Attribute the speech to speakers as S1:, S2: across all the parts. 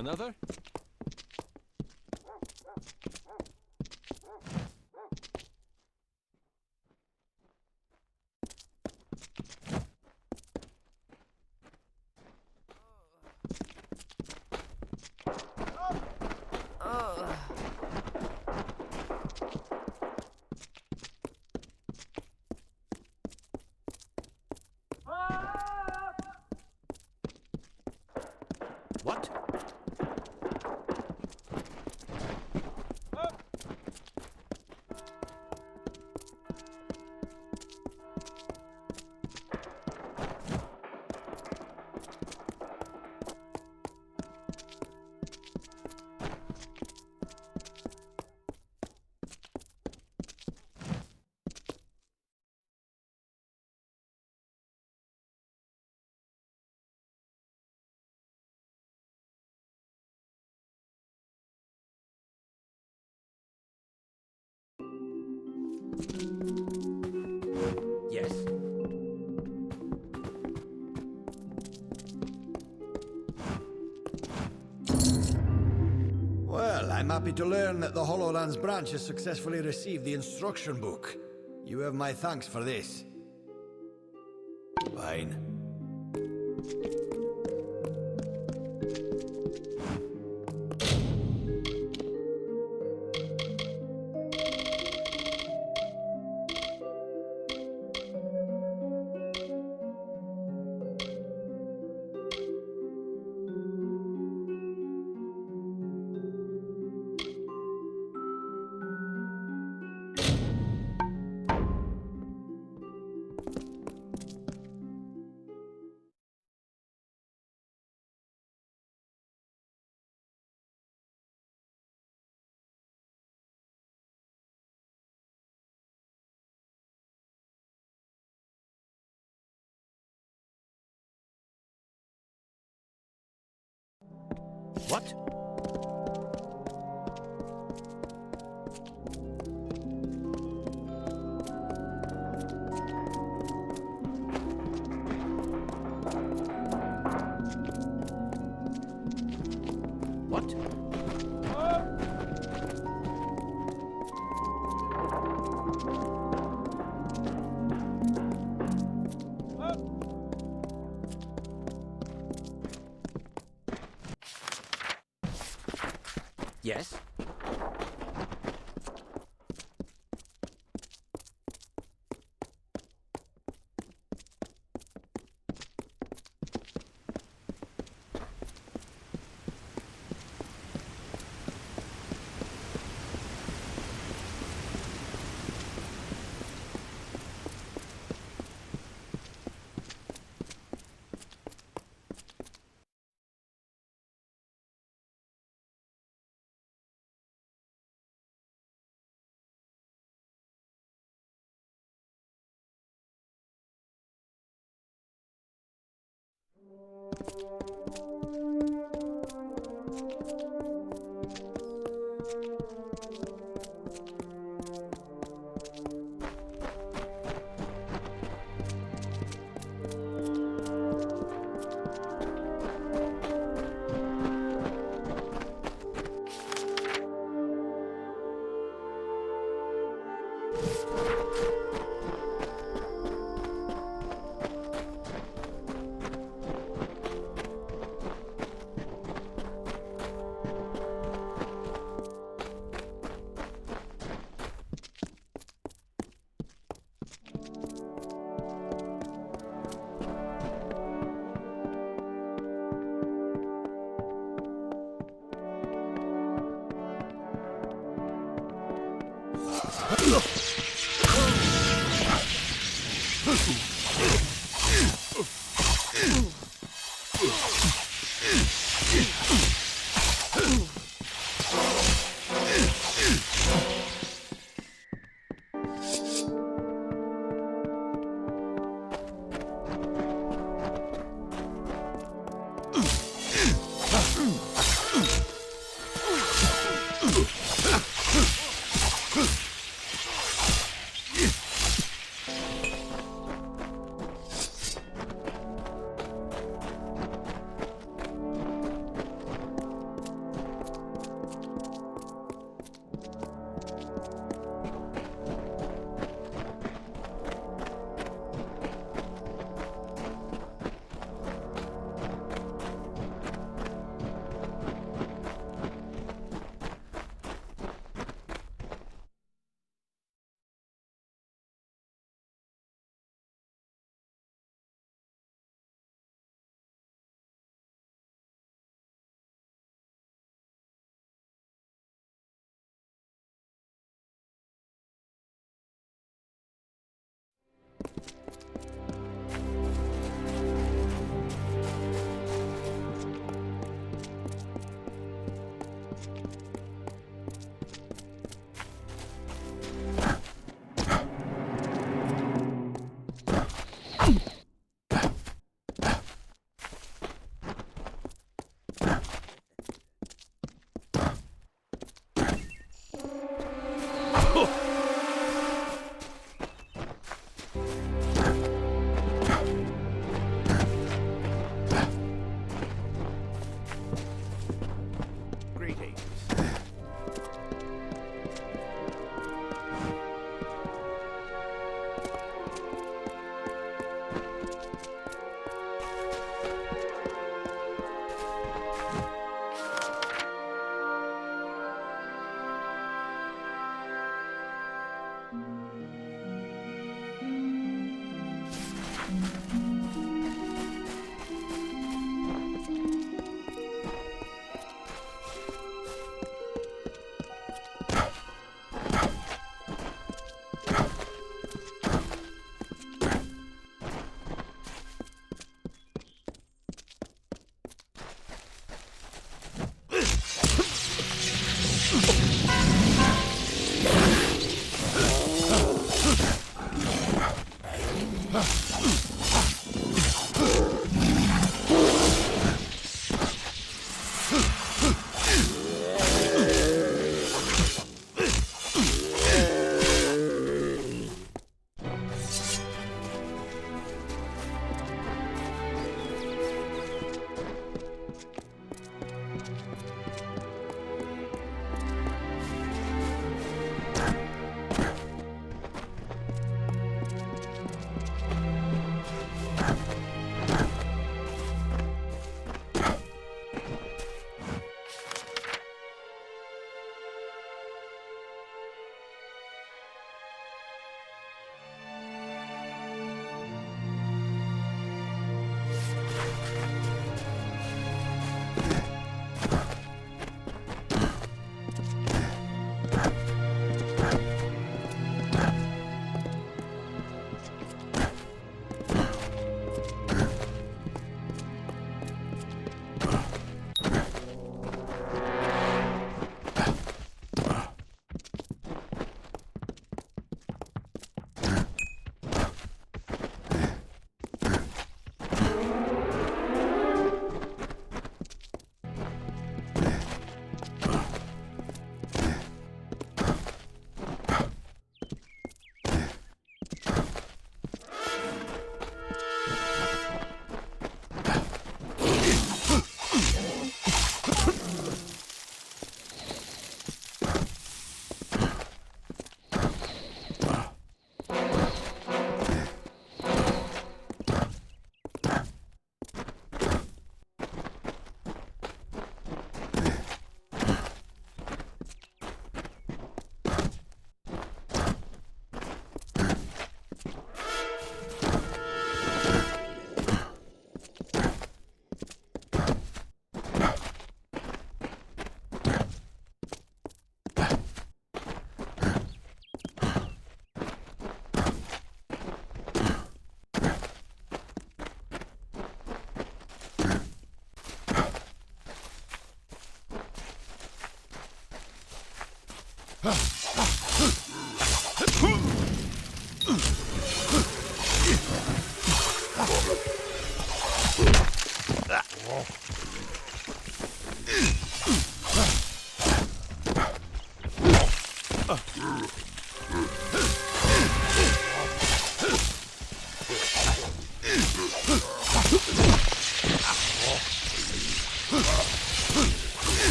S1: Another? What? Yes.
S2: Well, I'm happy to learn that the HoloLands branch has successfully received the instruction book. You have my thanks for this. Fine.
S1: What? What? Yes?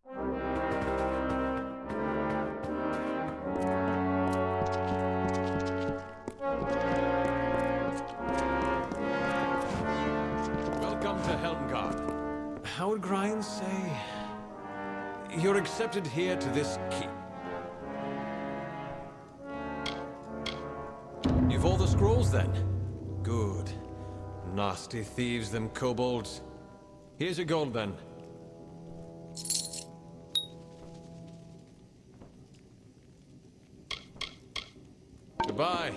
S1: Welcome to Helmgard. How would Grimes say? You're accepted here to this keep. You've all the scrolls then? Good. Nasty thieves, them kobolds. Here's your gold then. Goodbye.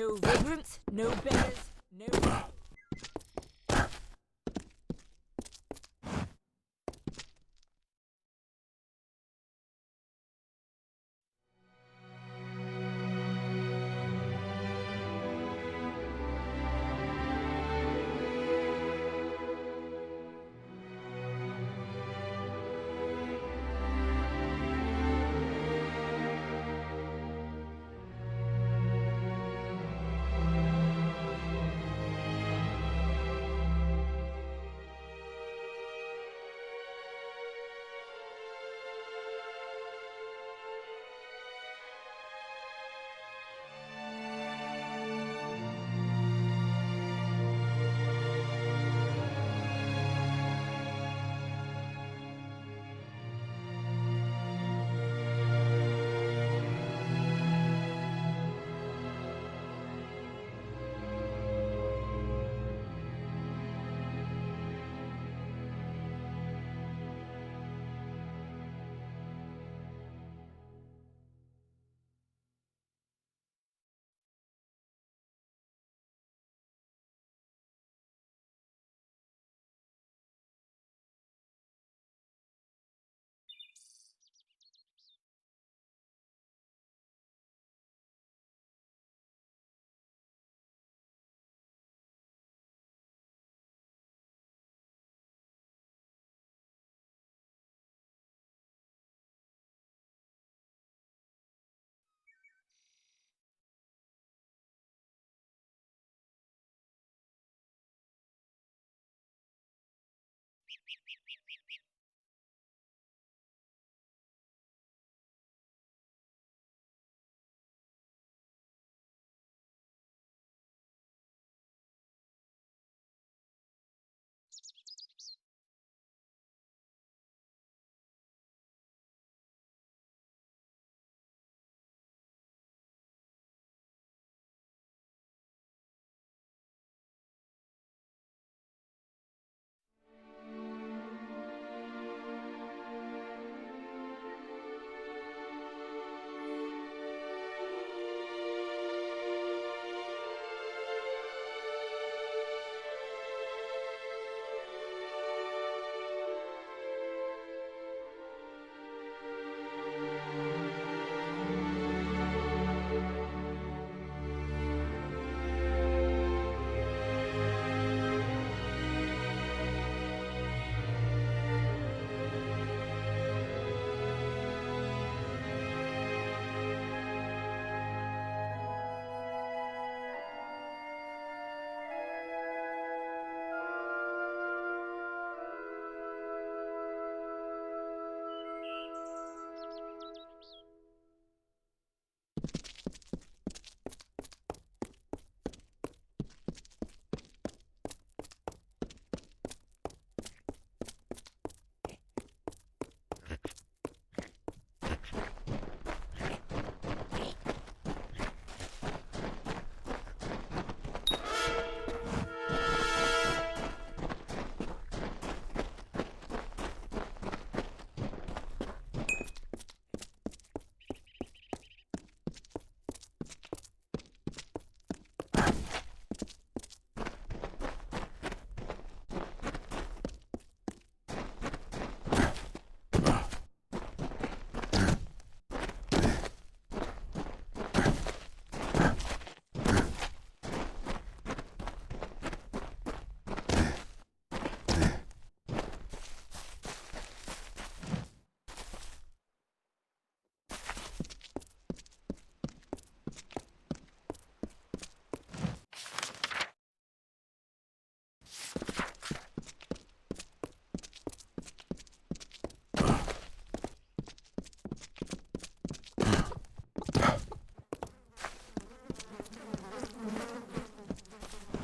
S3: No vagrants, no beggars, no...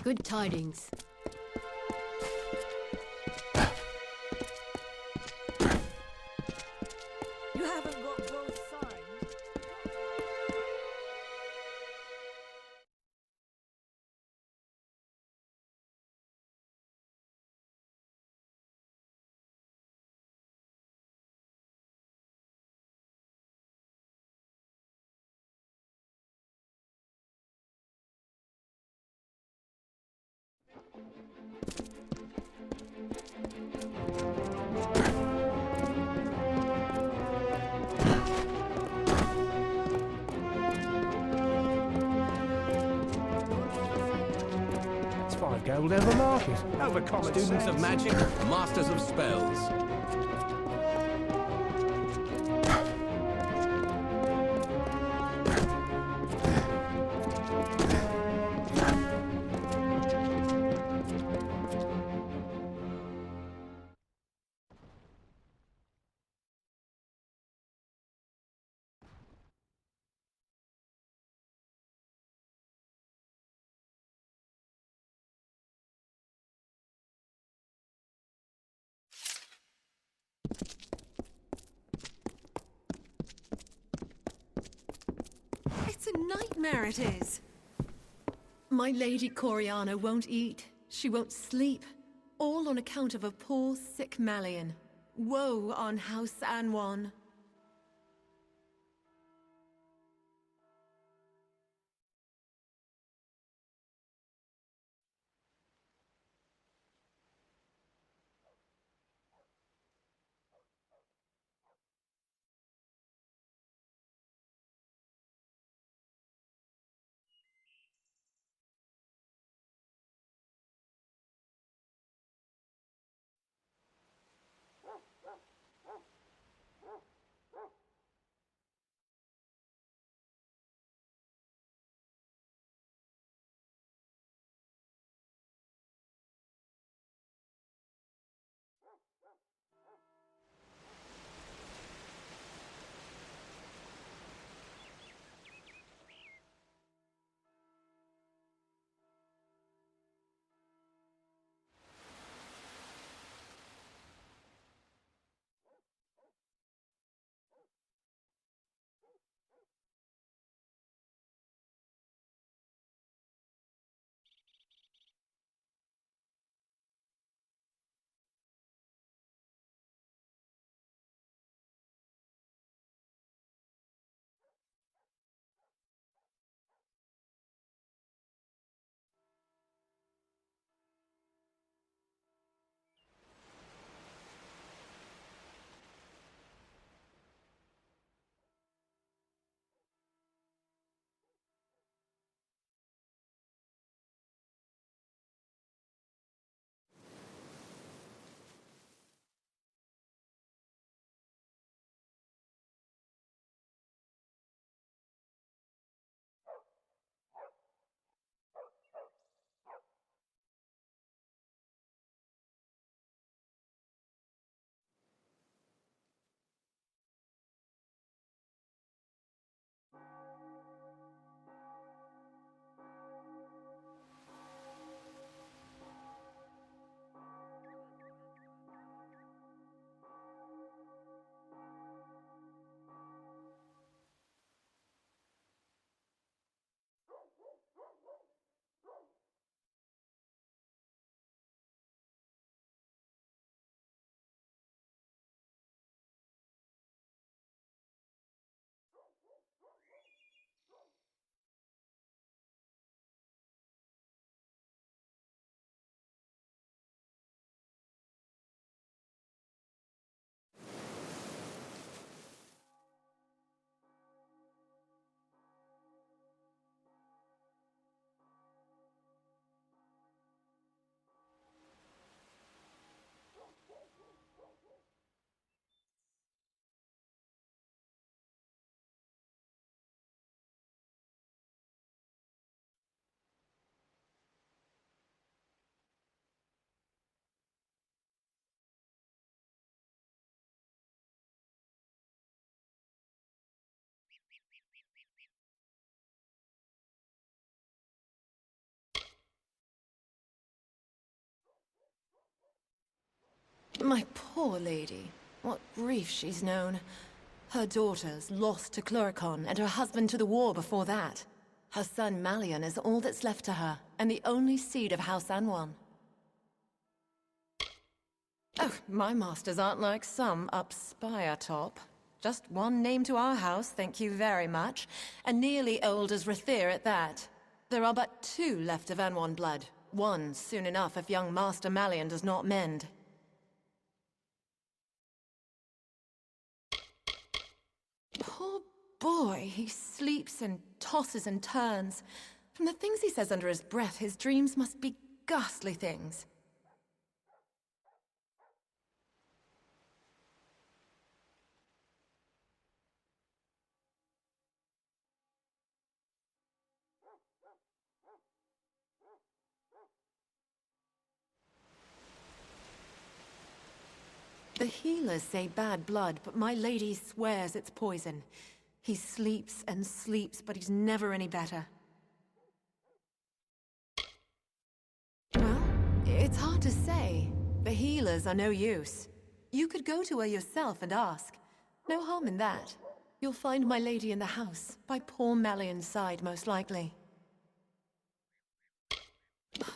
S4: Good tidings.
S5: 5 gold over market. Over common
S1: Students
S5: sense.
S1: of magic, masters of spells.
S6: It's a nightmare, it is.
S7: My Lady Coriana won't eat. She won't sleep. All on account of a poor, sick Malian. Woe on House Anwan. My poor lady. What grief she's known. Her daughters lost to Cluricon, and her husband to the war before that. Her son Malian is all that's left to her, and the only seed of House Anwan. Oh, my masters aren't like some up Spire top. Just one name to our house, thank you very much, and nearly old as Rathir at that. There are but 2 left of Anwan blood. One soon enough if young Master Malian does not mend. Poor boy, he sleeps and tosses and turns. From the things he says under his breath, his dreams must be ghastly things. The healers say bad blood, but my lady swears it's poison. He sleeps and sleeps, but he's never any better. Well, it's hard to say. The healers are no use. You could go to her yourself and ask. No harm in that. You'll find my lady in the house, by poor Melian's side, most likely.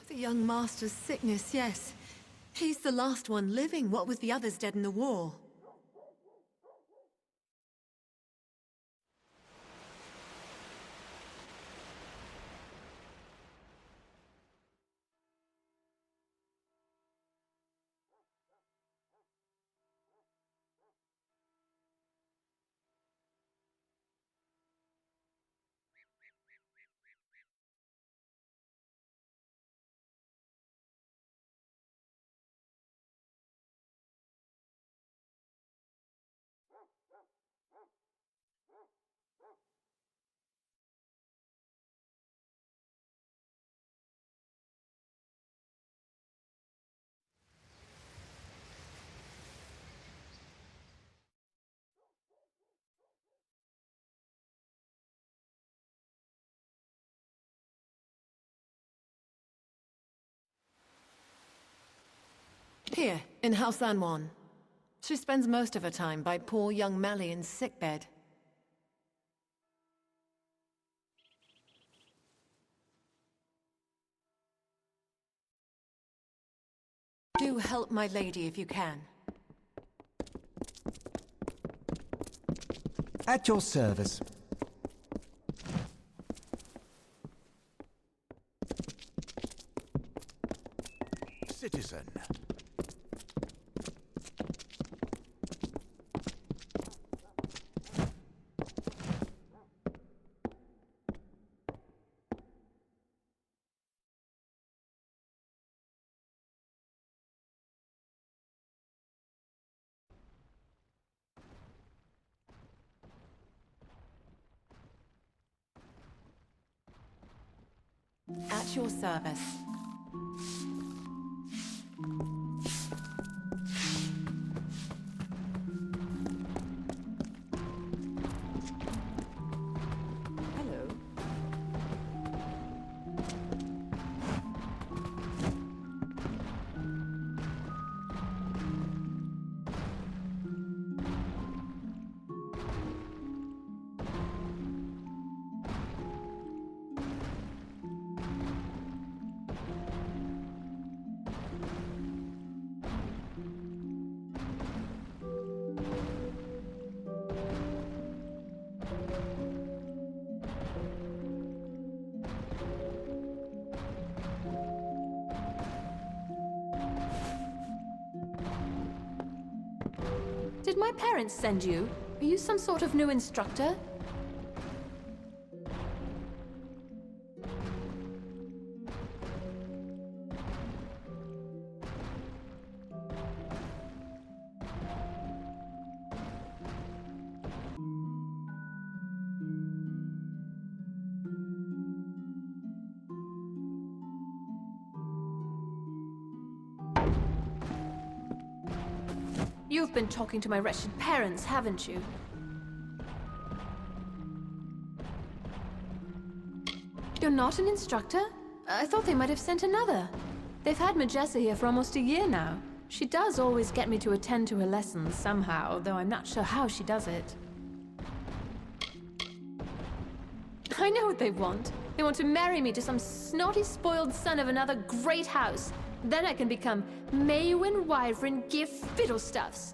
S7: The young master's sickness, yes. He's the last one living, what with the others dead in the war. Here, in House Anwan. She spends most of her time by poor young Malian's sickbed. Do help my lady if you can.
S8: At your service.
S2: Citizen.
S7: At your service. Hello.
S3: Did my parents send you? Are you some sort of new instructor? You've been talking to my wretched parents, haven't you? You're not an instructor? I thought they might have sent another. They've had Majessa here for almost a year now. She does always get me to attend to her lessons somehow, though I'm not sure how she does it. I know what they want. They want to marry me to some snotty, spoiled son of another great house. Then I can become Maywin Wyvern Gif Fiddlestuffs.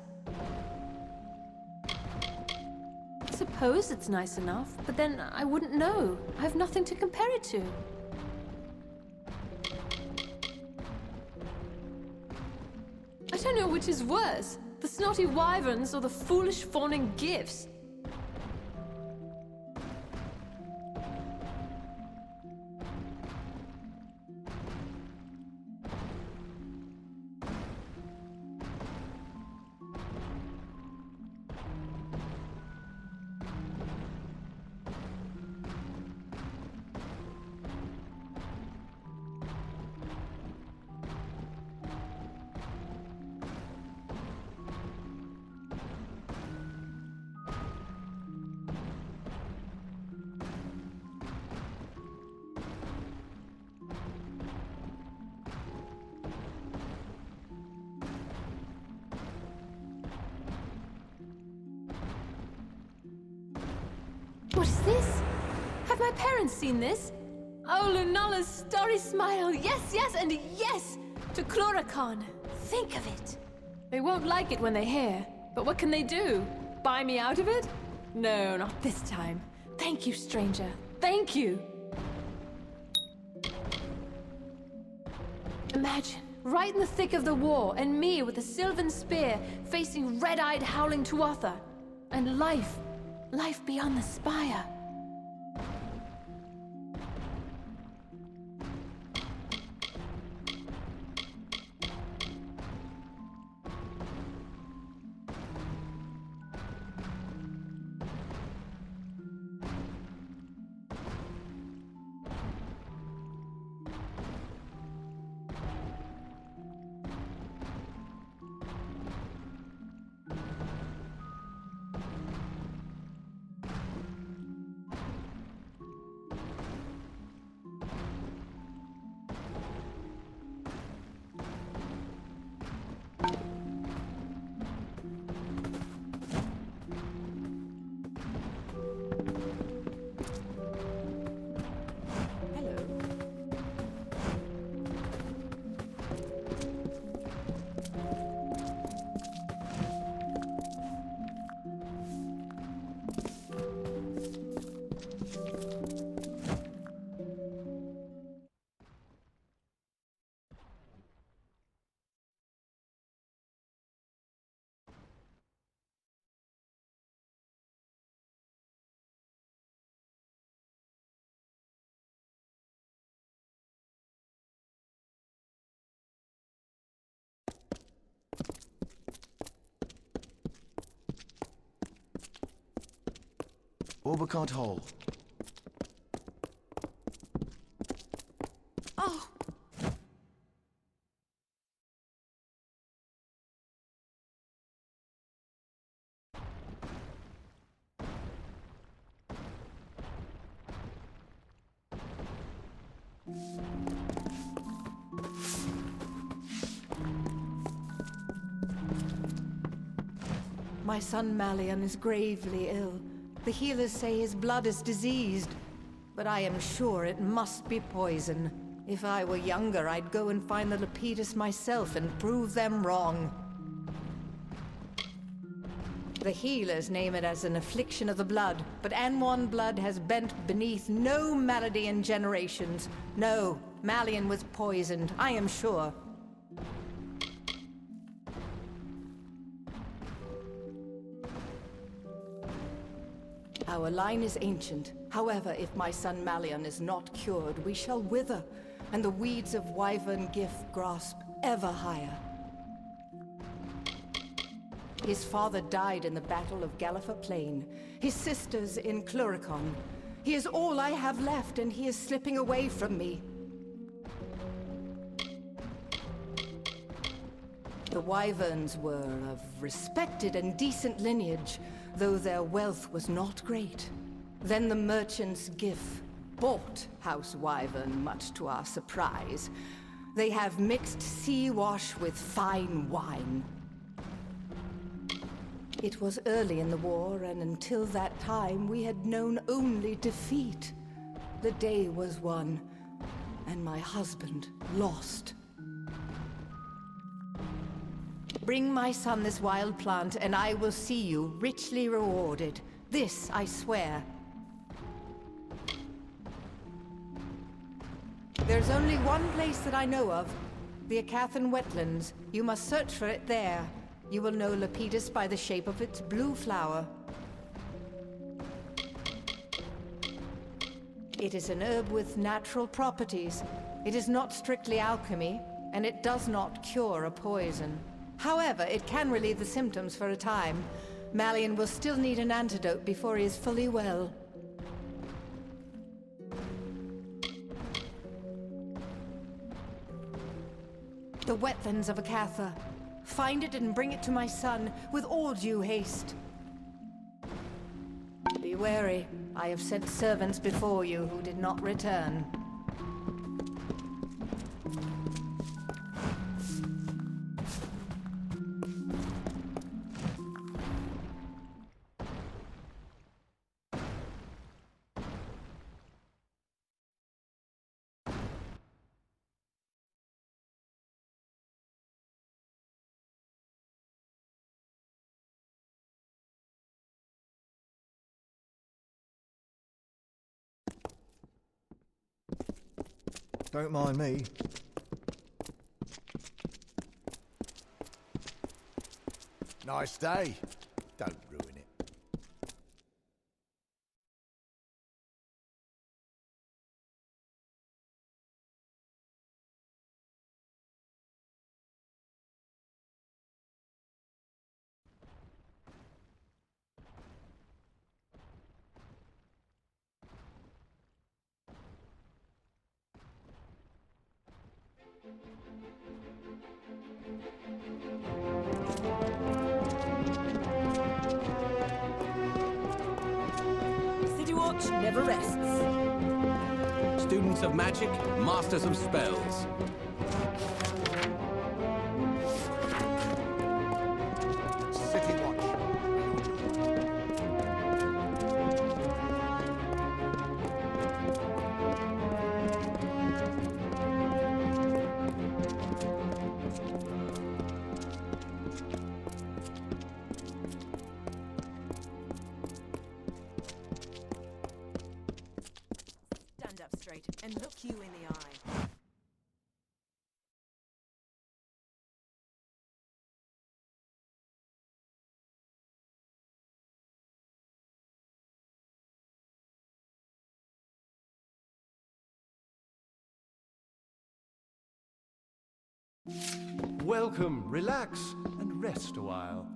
S3: I suppose it's nice enough, but then I wouldn't know. I have nothing to compare it to. I don't know which is worse, the snotty wyverns or the foolish fawning gifts. What is this? Have my parents seen this? Oh, Lunala's starry smile. Yes, yes, and yes! To Chloricon. Think of it. They won't like it when they hear. But what can they do? Buy me out of it? No, not this time. Thank you, stranger. Thank you. Imagine, right in the thick of the war, and me with a sylvan spear, facing red-eyed howling Tuatha. And life beyond the spire.
S8: Orbicart Hall.
S6: Oh,
S7: My son Malian is gravely ill. The healers say his blood is diseased, but I am sure it must be poison. If I were younger, I'd go and find the Lepidus myself and prove them wrong. The healers name it as an affliction of the blood, but Anwan blood has bent beneath no malady in generations. No, Malian was poisoned, I am sure. Our line is ancient. However, if my son Malian is not cured, we shall wither, and the weeds of wyvern gift grasp ever higher. His father died in the Battle of Galliffer Plain, his sisters in Chloricon. He is all I have left, and he is slipping away from me. The wyverns were of respected and decent lineage, though their wealth was not great. Then the merchant's Gif bought House Wyvern, much to our surprise. They have mixed sea wash with fine wine. It was early in the war, and until that time we had known only defeat. The day was won, and my husband lost. Bring my son this wild plant, and I will see you richly rewarded. This I swear. There's only one place that I know of, the Acathan wetlands. You must search for it there. You will know Lepidus by the shape of its blue flower. It is an herb with natural properties. It is not strictly alchemy, and it does not cure a poison. However, it can relieve the symptoms for a time. Malian will still need an antidote before he is fully well. The wetlands of Acatha. Find it and bring it to my son with all due haste. Be wary. I have sent servants before you who did not return.
S5: Don't mind me.
S2: Nice day. Don't ruin it.
S6: City Watch never rests.
S9: Students of magic, masters of spells.
S2: City Watch.
S6: Stand up straight and look you in the eye.
S5: Welcome, relax, and rest a while.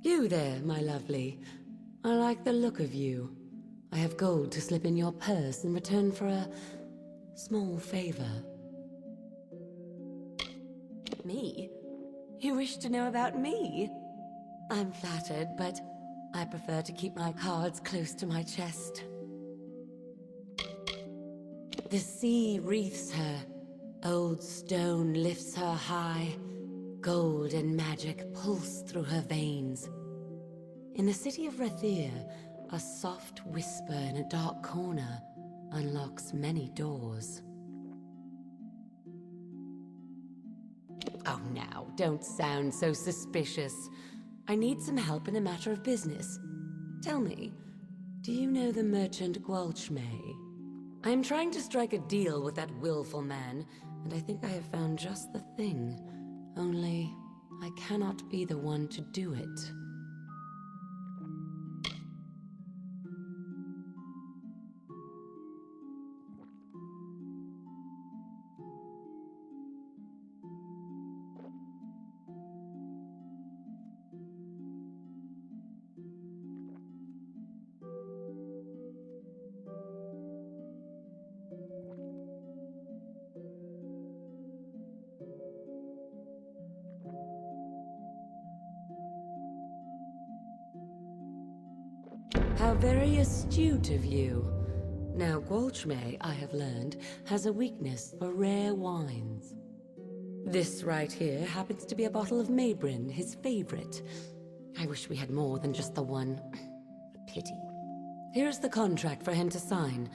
S10: You there, my lovely. I like the look of you. I have gold to slip in your purse in return for a small favor. Me? You wish to know about me? I'm flattered, but I prefer to keep my cards close to my chest. The sea wreaths her. Old stone lifts her high. Gold and magic pulse through her veins. In the city of Rathir, a soft whisper in a dark corner unlocks many doors. Oh, now, don't sound so suspicious. I need some help in a matter of business. Tell me, do you know the merchant Gwalchmay? I am trying to strike a deal with that willful man, and I think I have found just the thing. Only, I cannot be the one to do it. How very astute of you. Now, Gwalchmay, I have learned, has a weakness for rare wines. This right here happens to be a bottle of Maybrin, his favorite. I wish we had more than just the one. A pity. Here's the contract for him to sign.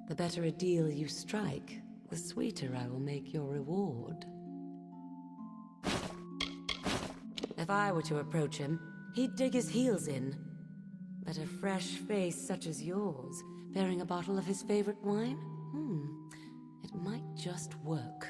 S10: The better a deal you strike, the sweeter I will make your reward. If I were to approach him, he'd dig his heels in. But a fresh face such as yours, bearing a bottle of his favorite wine? It might just work.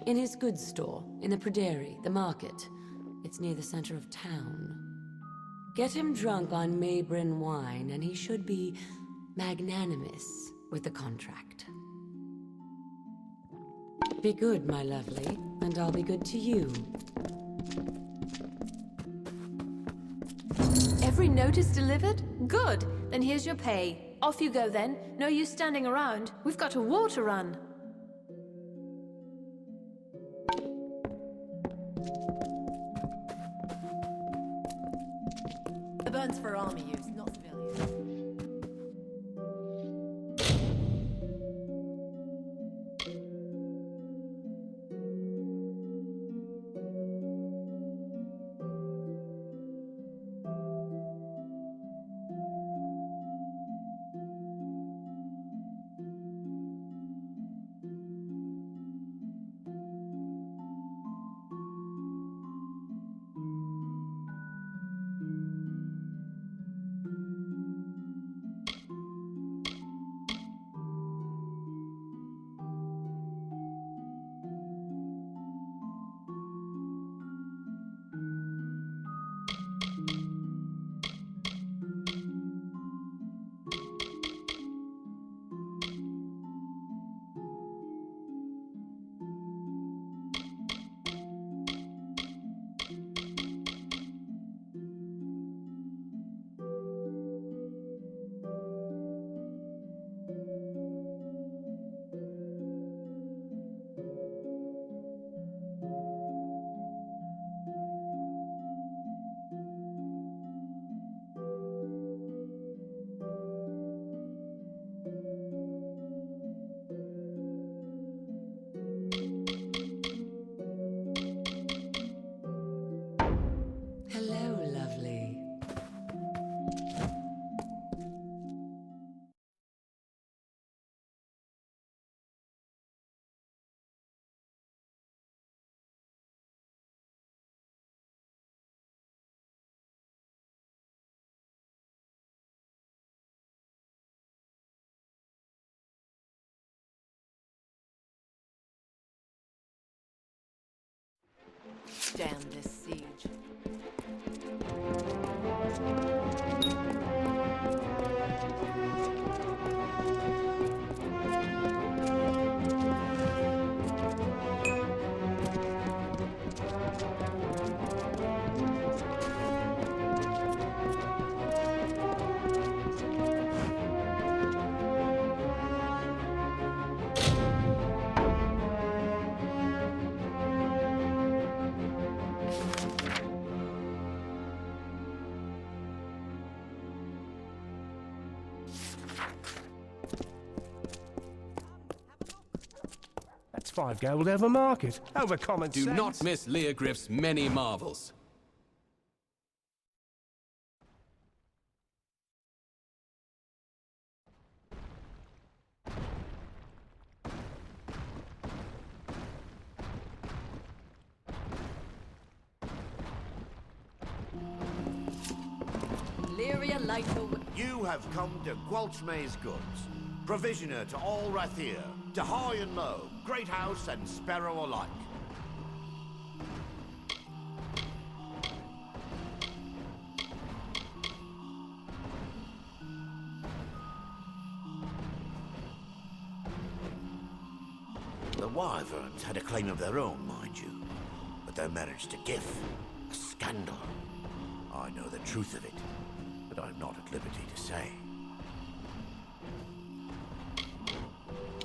S10: In his goods store, in the Pryderi, the market. It's near the center of town. Get him drunk on Maybrin wine, and he should be magnanimous with the contract. Be good, my lovely, and I'll be good to you.
S3: Every note is delivered? Good! Then here's your pay. Off you go then. No use standing around. We've got a war to run.
S6: The burn's for army use, not civilian.
S7: Damn this siege.
S5: That's 5 gold over market. Over common
S9: Do
S5: sense.
S9: not miss Leogriff's many marvels.
S4: Lyria light the way.
S11: You have come to Gwalchmay's goods, provisioner to all Rathir, to high and low, great house and sparrow alike. The Wyverns had a claim of their own, mind you, but their marriage to Gif, a scandal. I know the truth of it, but I'm not at liberty to say.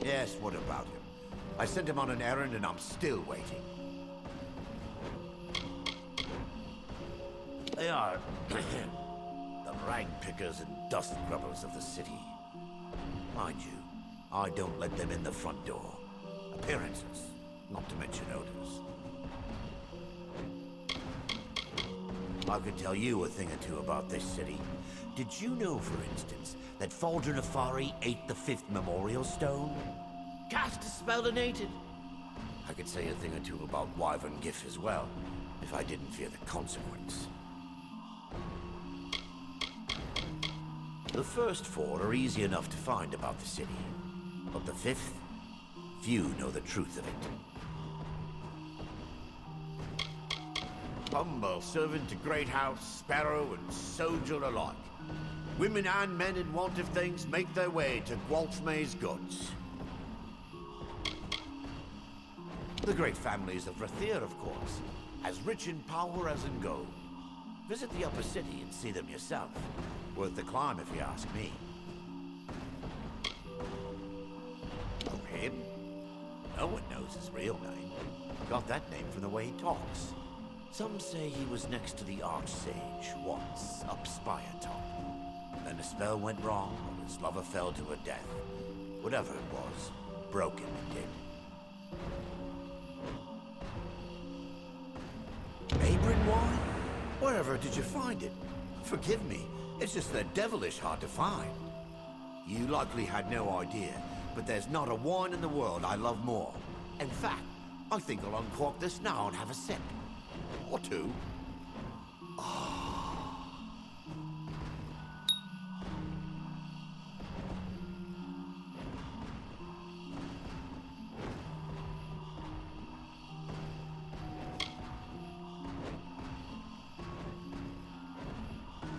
S11: Yes, what about him? I sent him on an errand and I'm still waiting. They are the rag pickers and dust grubbers of the city. Mind you, I don't let them in the front door. Appearances, not to mention odors. I could tell you a thing or two about this city. Did you know, for instance, that Faldra Nefari ate the 5th memorial stone? Cast a spell and ate it. I could say a thing or two about Wyvern Gif as well, if I didn't fear the consequence. The first 4 are easy enough to find about the city, but the 5th, few know the truth of it. Humble servant to great house, sparrow and soldier alike. Women and men in want of things make their way to Gwalchmay's goods. The great families of Rathir, of course, as rich in power as in gold. Visit the upper city and see them yourself. Worth the climb if you ask me. Oh, him? No one knows his real name. Got that name from the way he talks. Some say he was next to the Archsage once, up Spire Top. Then a spell went wrong, or his lover fell to her death. Whatever it was, broke him and did. Abrin wine? Wherever did you find it? Forgive me, it's just they're devilish hard to find. You likely had no idea, but there's not a wine in the world I love more. In fact, I think I'll uncork this now and have a sip. Or two.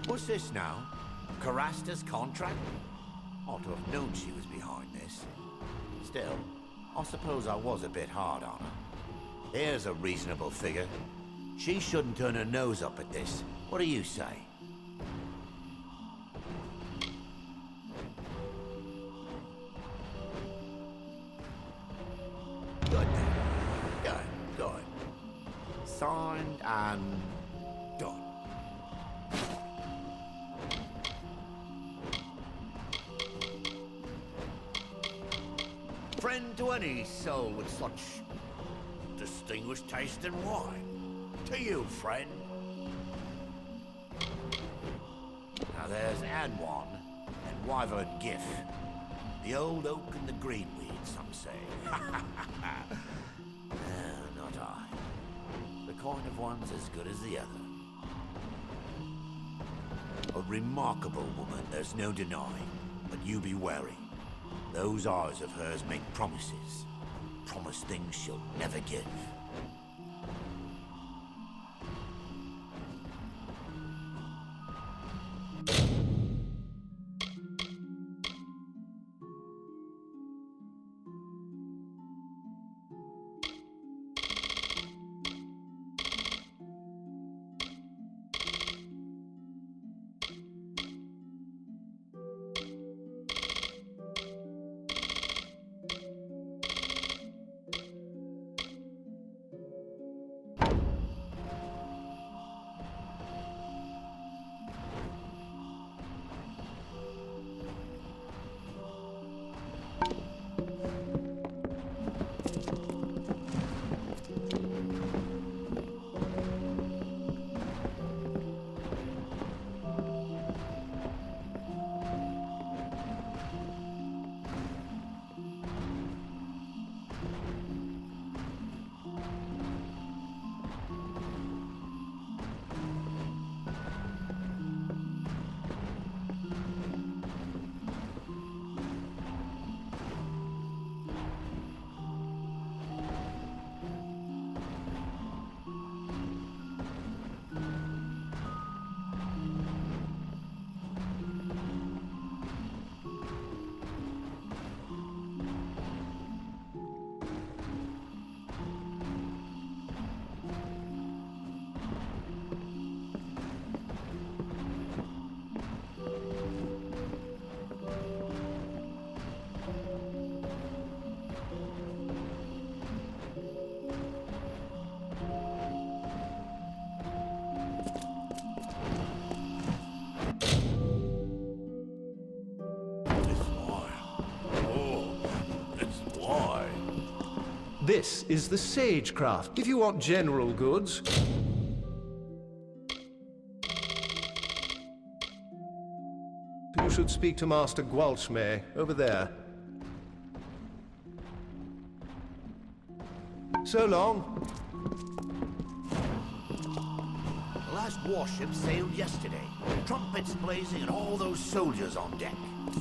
S11: What's this now? Carasta's contract? Ought to have known she was behind this. Still, I suppose I was a bit hard on her. Here's a reasonable figure. She shouldn't turn her nose up at this. What do you say? Good then. Good. Signed and done. Friend to any soul with such distinguished taste in wine. To you, friend. Now there's Anwan and Wyvern Gif. The old oak and the greenweed, some say. Not I. The coin of one's as good as the other. A remarkable woman, there's no denying. But you be wary. Those eyes of hers make promises. Promise things she'll never give.
S5: This is the sagecraft. If you want general goods... You should speak to Master Gwalchmay, over there. So long.
S11: The last warship sailed yesterday. Trumpets blazing and all those soldiers on deck.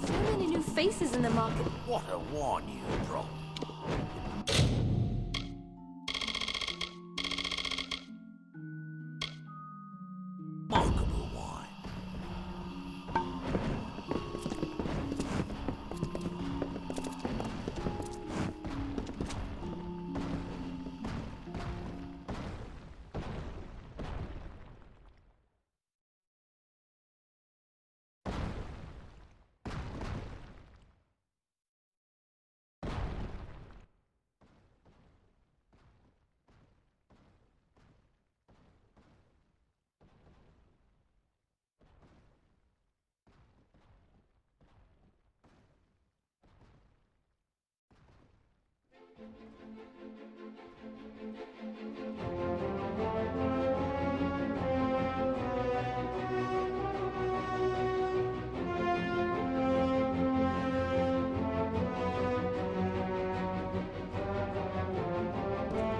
S3: So many new faces in the market.
S11: What a warn you brought. Remarkable wine.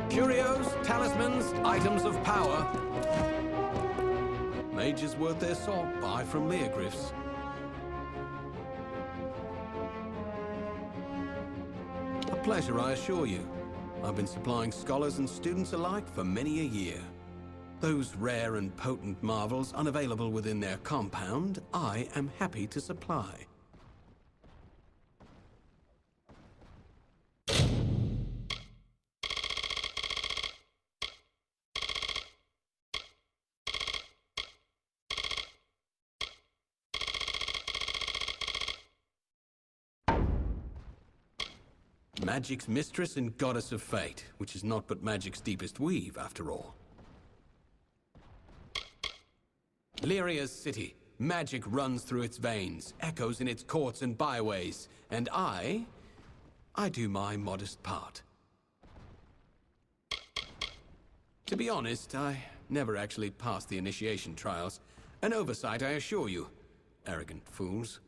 S9: Curios, talismans, items of power. Mages worth their salt, buy from Leogryphs. A pleasure, I assure you. I've been supplying scholars and students alike for many a year. Those rare and potent marvels unavailable within their compound, I am happy to supply. Magic's mistress and goddess of fate, which is not but magic's deepest weave, after all. Lyria's city. Magic runs through its veins, echoes in its courts and byways, and I do my modest part. To be honest, I never actually passed the initiation trials. An oversight, I assure you. Arrogant fools.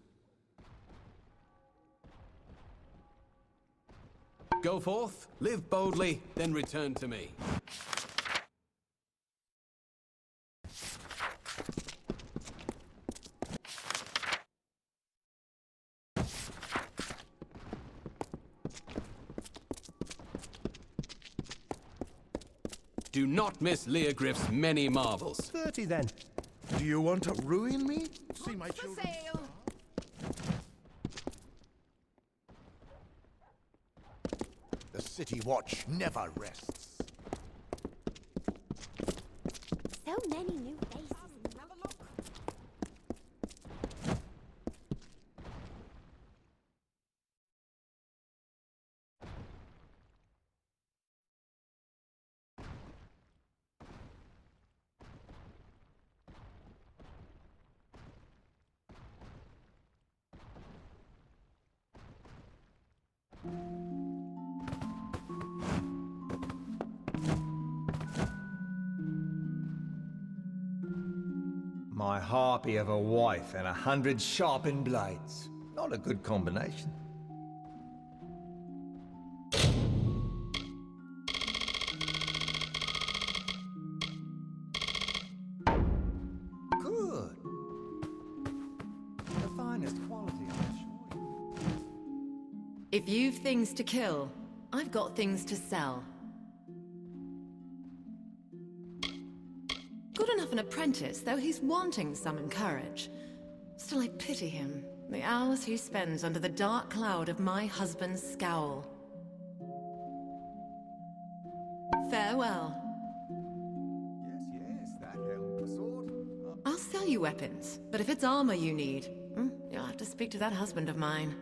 S9: Go forth, live boldly, then return to me. Do not miss Leogryph's many marvels.
S5: 30 then.
S2: Do you want to ruin me? See my children.
S11: The city watch never rests.
S12: So many new faces.
S6: Have a look.
S13: My harpy of a wife and 100 sharpened blades. Not a good combination. Good. The finest quality, I assure you.
S7: If you've things to kill, I've got things to sell. Good enough an apprentice, though he's wanting some courage. Still, I pity him. The hours he spends under the dark cloud of my husband's scowl. Farewell.
S13: Yes, that helm, a sword.
S7: I'll sell you weapons, but if it's armor you need, you'll have to speak to that husband of mine.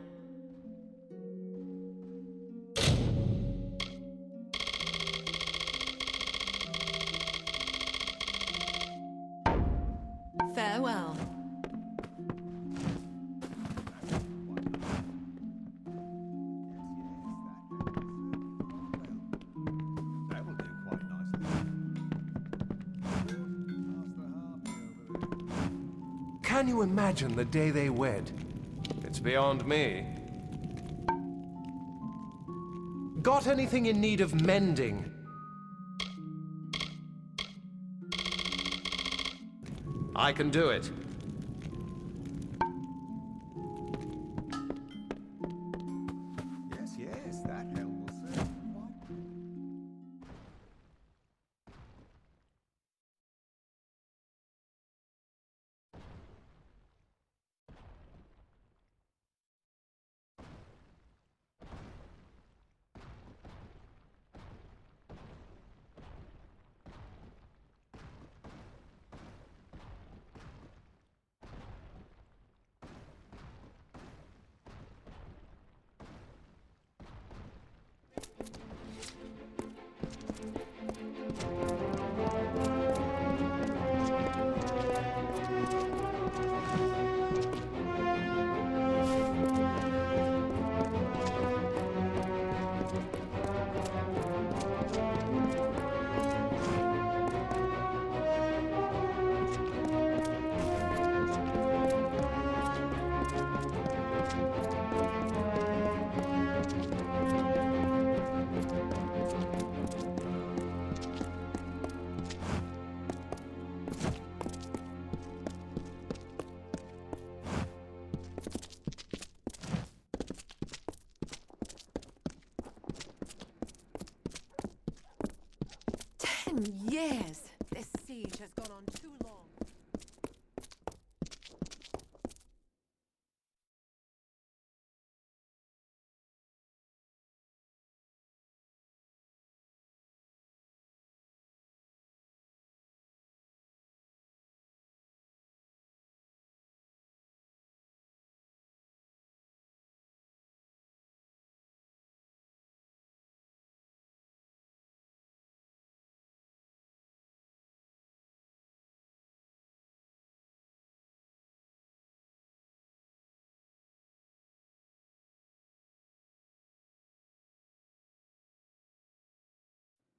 S7: Farewell.
S5: Can you imagine the day they wed? It's beyond me. Got anything in need of mending? I can do it.
S13: Yes, yes, that helm will serve quite.
S6: Years! This siege has gone on too long.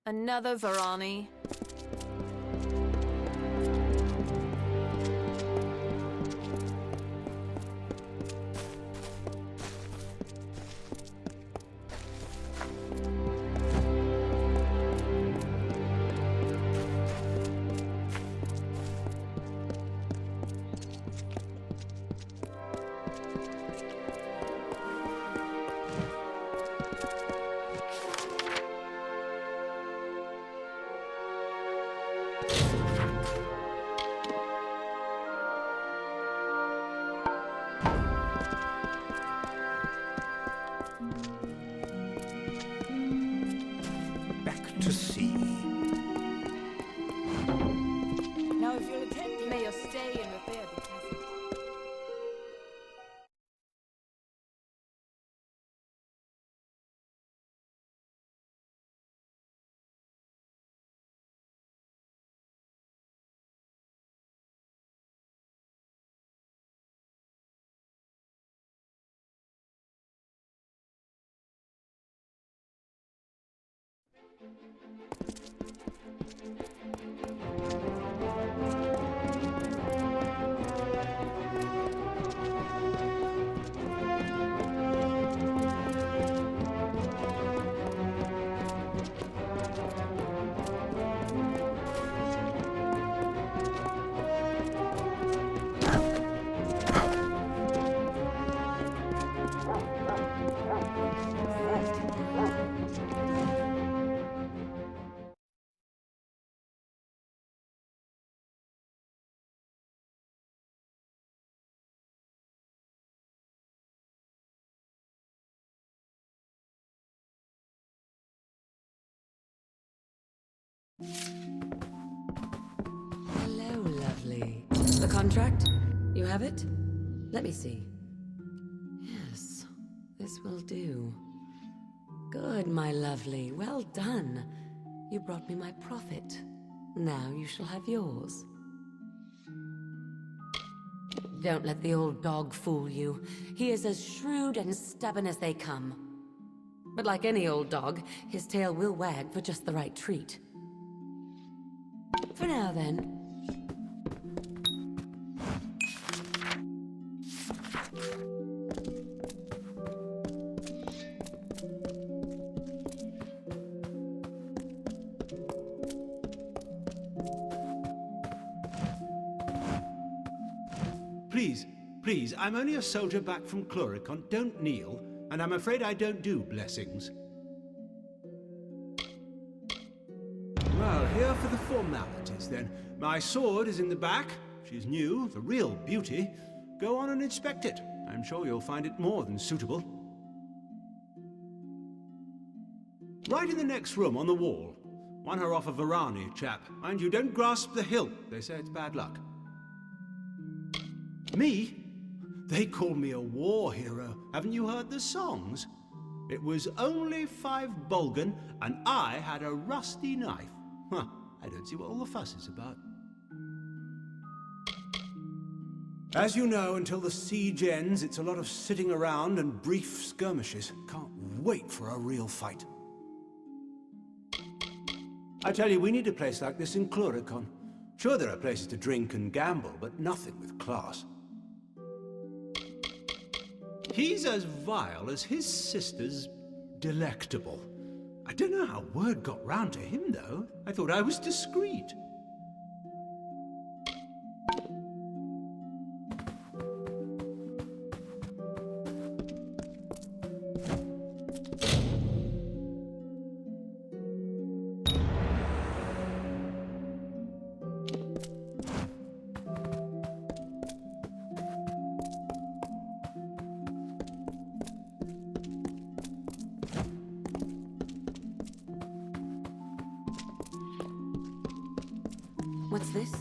S3: Another Varani.
S5: Back to sea.
S6: Now, if you'll attend,
S3: May your stay in Rafair be pleasant.
S10: Hello, lovely. The contract? You have it? Let me see. Yes, this will do. Good, my lovely. Well done. You brought me my profit. Now you shall have yours. Don't let the old dog fool you. He is as shrewd and stubborn as they come. But like any old dog, his tail will wag for just the right treat. For now, then.
S14: Please, I'm only a soldier back from Chloricon. Don't kneel, and I'm afraid I don't do blessings. Well, here for the formalities, then. My sword is in the back. She's new, the real beauty. Go on and inspect it. I'm sure you'll find it more than suitable. Right in the next room on the wall. Won her off a Varani chap. Mind you, don't grasp the hilt. They say it's bad luck. Me? They call me a war hero. Haven't you heard the songs? It was only 5 Bulgan, and I had a rusty knife. Huh, I don't see what all the fuss is about. As you know, until the siege ends, it's a lot of sitting around and brief skirmishes. Can't wait for a real fight. I tell you, we need a place like this in Chloricon. Sure, there are places to drink and gamble, but nothing with class. He's as vile as his sister's delectable. I don't know how word got round to him, though. I thought I was discreet.
S10: What's this?